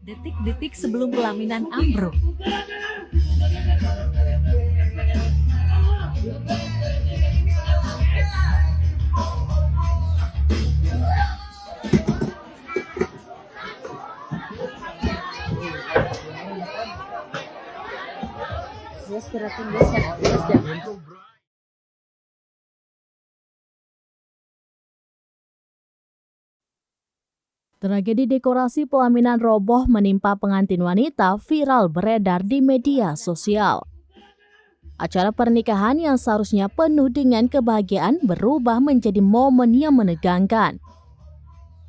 Detik-detik sebelum pelaminan ambruk. Tragedi dekorasi pelaminan roboh menimpa pengantin wanita viral beredar di media sosial. Acara pernikahan yang seharusnya penuh dengan kebahagiaan berubah menjadi momen yang menegangkan.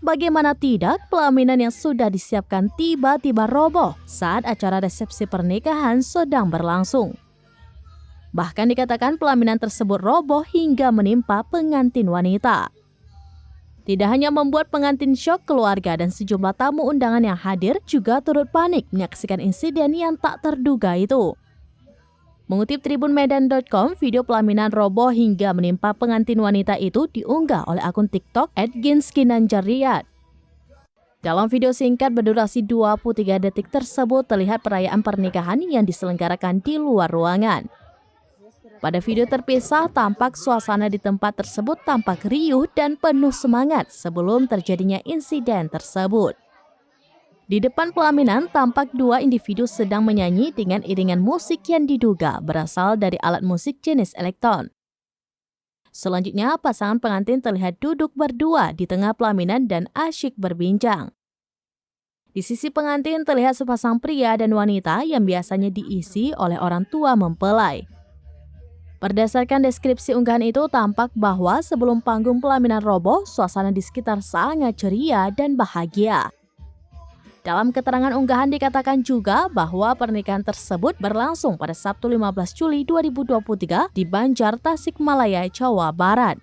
Bagaimana tidak, pelaminan yang sudah disiapkan tiba-tiba roboh saat acara resepsi pernikahan sedang berlangsung. Bahkan dikatakan pelaminan tersebut roboh hingga menimpa pengantin wanita. Tidak hanya membuat pengantin syok, keluarga dan sejumlah tamu undangan yang hadir juga turut panik menyaksikan insiden yang tak terduga itu. Mengutip tribunmedan.com, video pelaminan roboh hingga menimpa pengantin wanita itu diunggah oleh akun TikTok @ginskinanjarriyad. Dalam video singkat berdurasi 23 detik tersebut terlihat perayaan pernikahan yang diselenggarakan di luar ruangan. Pada video terpisah, tampak suasana di tempat tersebut tampak riuh dan penuh semangat sebelum terjadinya insiden tersebut. Di depan pelaminan, tampak dua individu sedang menyanyi dengan iringan musik yang diduga berasal dari alat musik jenis elektron. Selanjutnya, pasangan pengantin terlihat duduk berdua di tengah pelaminan dan asyik berbincang. Di sisi pengantin terlihat sepasang pria dan wanita yang biasanya diisi oleh orang tua mempelai. Berdasarkan deskripsi unggahan itu, tampak bahwa sebelum panggung pelaminan roboh, suasana di sekitar sangat ceria dan bahagia. Dalam keterangan unggahan dikatakan juga bahwa pernikahan tersebut berlangsung pada Sabtu 15 Juli 2023 di Banjar, Tasikmalaya, Jawa Barat.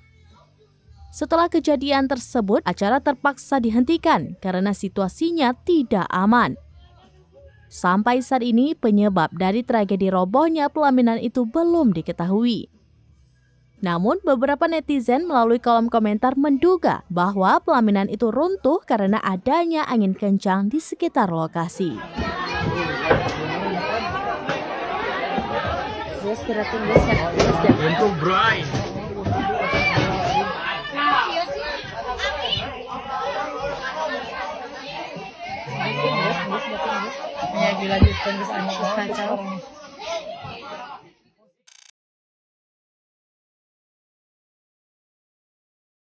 Setelah kejadian tersebut, acara terpaksa dihentikan karena situasinya tidak aman. Sampai saat ini, penyebab dari tragedi robohnya pelaminan itu belum diketahui. Namun, beberapa netizen melalui kolom komentar menduga bahwa pelaminan itu runtuh karena adanya angin kencang di sekitar lokasi. Ya, dilanjutkan ke sana kacau.